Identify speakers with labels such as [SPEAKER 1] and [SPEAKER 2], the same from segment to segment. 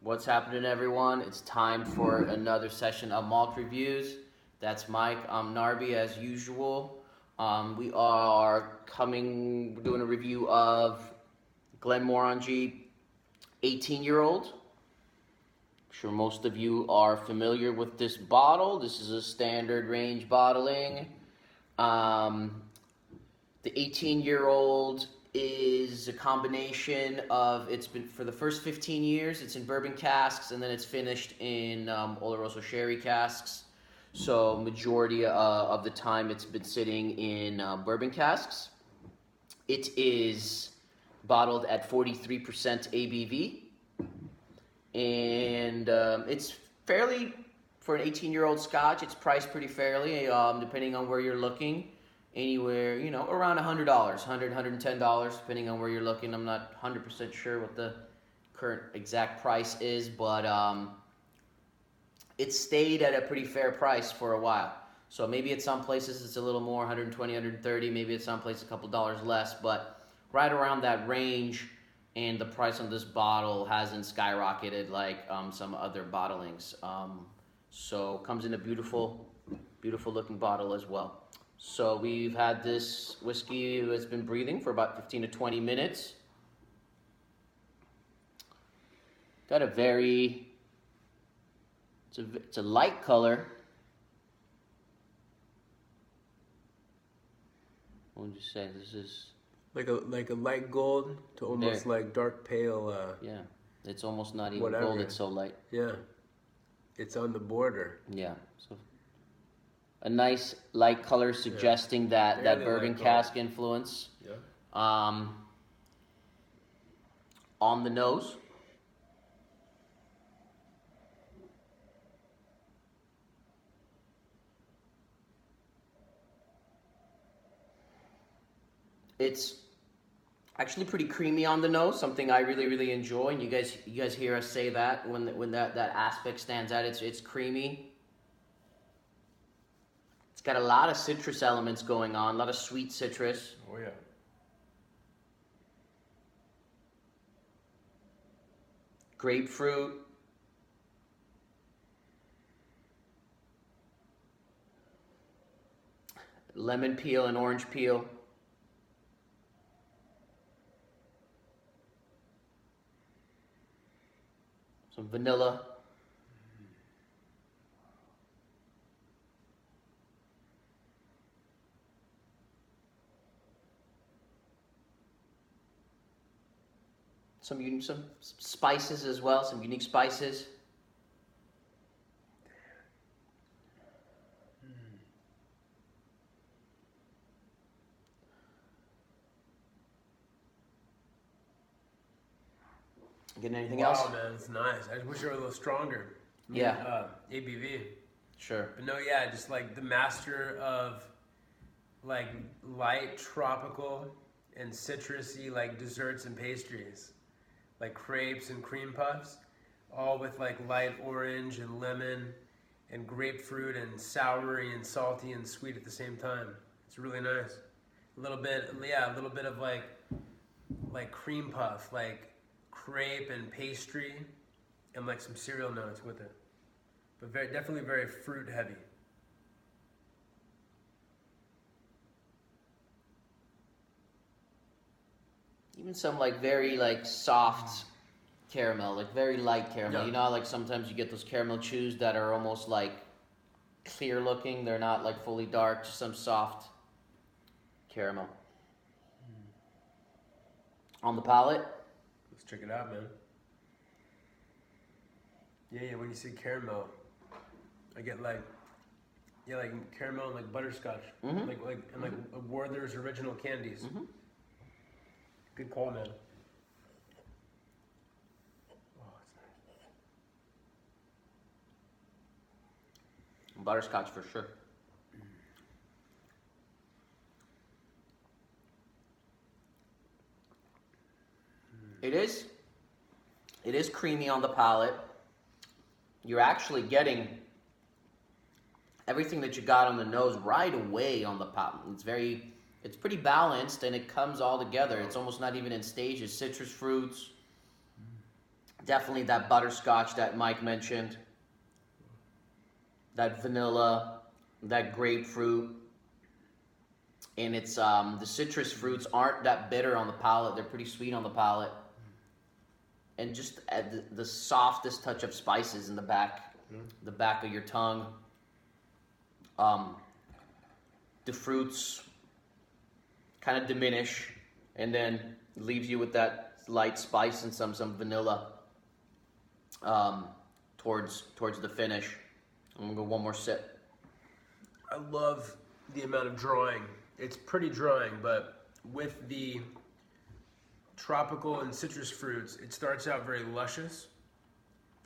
[SPEAKER 1] What's happening, everyone? It's time for another session of Malt Reviews. That's Mike. I'm Narbe, as usual. We are doing a review of Glenmorangie 18-year-old. I'm sure most of you are familiar with this bottle. This is a standard range bottling. The 18-year-old is a combination of, it's been for the first 15 years, it's in bourbon casks, and then it's finished in Oloroso sherry casks. So majority of the time it's been sitting in bourbon casks. It is bottled at 43% ABV, and it's fairly, for an 18-year-old Scotch, it's priced pretty fairly, depending on where you're looking. Anywhere, around $100, $100, $110, depending on where you're looking. I'm not 100% sure what the current exact price is, but it stayed at a pretty fair price for a while. So maybe at some places it's a little more, 120, 130, maybe at some places a couple dollars less, but right around that range, and the price on this bottle hasn't skyrocketed like some other bottlings. So comes in a beautiful, beautiful looking bottle as well. So we've had this whiskey that's been breathing for about 15 to 20 minutes. Got a very, it's a light color. What would you say? This is
[SPEAKER 2] like a light gold to almost like dark pale.
[SPEAKER 1] Yeah, it's almost not even
[SPEAKER 2] whatever.
[SPEAKER 1] gold. It's so light.
[SPEAKER 2] Yeah, it's on the border.
[SPEAKER 1] Yeah, so a nice light color suggesting that bourbon cask influence.
[SPEAKER 2] Yeah.
[SPEAKER 1] On the nose. It's actually pretty creamy on the nose, something I really, really enjoy. And you guys hear us say that when that aspect stands out. It's creamy. It's got a lot of citrus elements going on, a lot of sweet citrus.
[SPEAKER 2] Oh yeah.
[SPEAKER 1] Grapefruit. Lemon peel and orange peel. Some vanilla. Some spices as well, some unique spices. Getting anything else?
[SPEAKER 2] Wow, man, it's nice. I wish it were a little stronger.
[SPEAKER 1] Yeah.
[SPEAKER 2] ABV.
[SPEAKER 1] Sure.
[SPEAKER 2] But no, yeah, just like the master of like light tropical and citrusy like desserts and pastries. Like crepes and cream puffs, all with like light orange and lemon and grapefruit and soury and salty and sweet at the same time. It's really nice. A little bit of like cream puff, like crepe and pastry, and like some cereal notes with it. But definitely very fruit heavy.
[SPEAKER 1] Even some like very like soft caramel, like very light caramel.
[SPEAKER 2] Yeah.
[SPEAKER 1] You know, like sometimes you get those caramel chews that are almost like clear looking. They're not like fully dark, just some soft caramel. On the palate.
[SPEAKER 2] Let's check it out, man. Yeah, when you say caramel, I get like caramel and like butterscotch,
[SPEAKER 1] Mm-hmm.
[SPEAKER 2] like Werther's original candies.
[SPEAKER 1] Mm-hmm.
[SPEAKER 2] Good call, man. Oh, it's nice.
[SPEAKER 1] Butterscotch for sure. It is creamy on the palate. You're actually getting everything that you got on the nose right away on the palate. It's pretty balanced, and it comes all together. It's almost not even in stages. Citrus fruits, Definitely that butterscotch that Mike mentioned, that vanilla, that grapefruit, and it's the citrus fruits aren't that bitter on the palate. They're pretty sweet on the palate, and just the softest touch of spices in the back of your tongue. The fruits kind of diminish, and then leaves you with that light spice and some vanilla towards the finish. I'm gonna go one more sip.
[SPEAKER 2] I love the amount of drawing. It's pretty drawing, but with the tropical and citrus fruits, it starts out very luscious,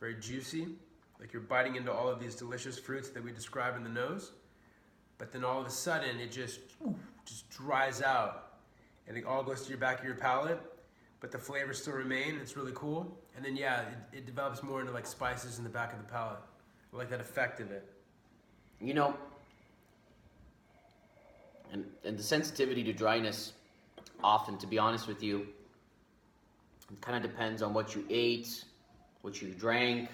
[SPEAKER 2] very juicy, like you're biting into all of these delicious fruits that we describe in the nose. But then all of a sudden, it just dries out, and it all goes to your back of your palate. But the flavors still remain. It's really cool. And then it develops more into like spices in the back of the palate. I like that effect of it.
[SPEAKER 1] You know, and the sensitivity to dryness, often, to be honest with you, it kind of depends on what you ate, what you drank.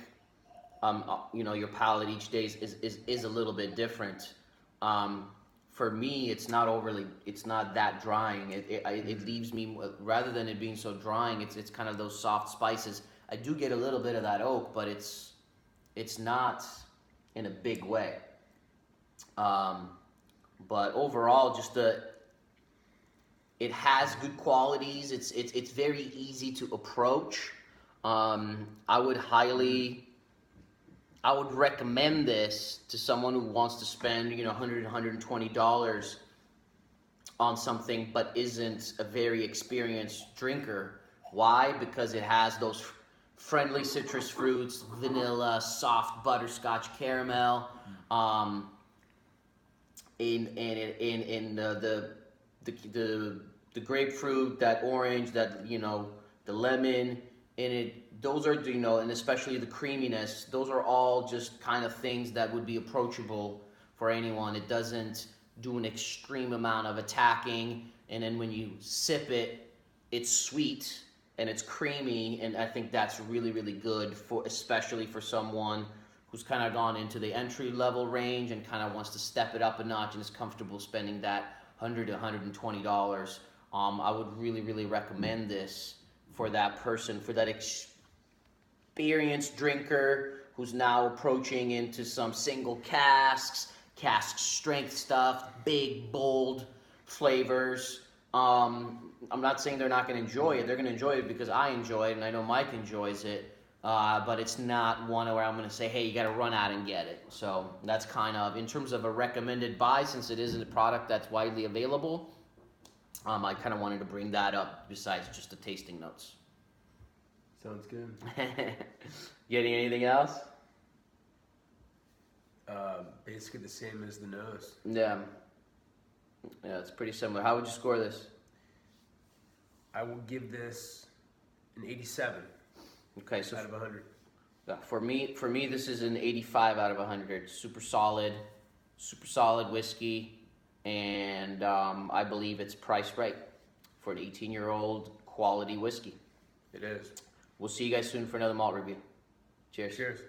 [SPEAKER 1] You know, your palate each day is a little bit different. For me, it's not that drying. It leaves me, rather than it being so drying, it's kind of those soft spices. I do get a little bit of that oak, but it's not in a big way. But overall, it has good qualities. It's very easy to approach. I would recommend this to someone who wants to spend, $100, $120 on something, but isn't a very experienced drinker. Why? Because it has those friendly citrus fruits, vanilla, soft butterscotch caramel, in the grapefruit, that orange, that the lemon in it. Those are, and especially the creaminess, those are all just kind of things that would be approachable for anyone. It doesn't do an extreme amount of attacking, and then when you sip it, it's sweet and it's creamy, and I think that's really, really good, especially for someone who's kind of gone into the entry-level range and kind of wants to step it up a notch and is comfortable spending that $100 to $120. I would really, really recommend this for that person, for that experienced drinker who's now approaching into some single cask strength stuff, big, bold flavors. I'm not saying they're not going to enjoy it. They're going to enjoy it because I enjoy it, and I know Mike enjoys it. But it's not one where I'm going to say, hey, you got to run out and get it. So that's kind of, in terms of a recommended buy, since it isn't a product that's widely available, I kind of wanted to bring that up besides just the tasting notes.
[SPEAKER 2] Sounds good.
[SPEAKER 1] Getting anything else?
[SPEAKER 2] Basically the same as the nose.
[SPEAKER 1] Yeah, it's pretty similar. How would you score this?
[SPEAKER 2] I will give this an 87.
[SPEAKER 1] Okay, so
[SPEAKER 2] out of 100.
[SPEAKER 1] For me, this is an 85 out of 100. Super solid whiskey, and I believe it's priced right for an 18-year-old quality whiskey.
[SPEAKER 2] It is.
[SPEAKER 1] We'll see you guys soon for another malt review. Cheers.
[SPEAKER 2] Cheers.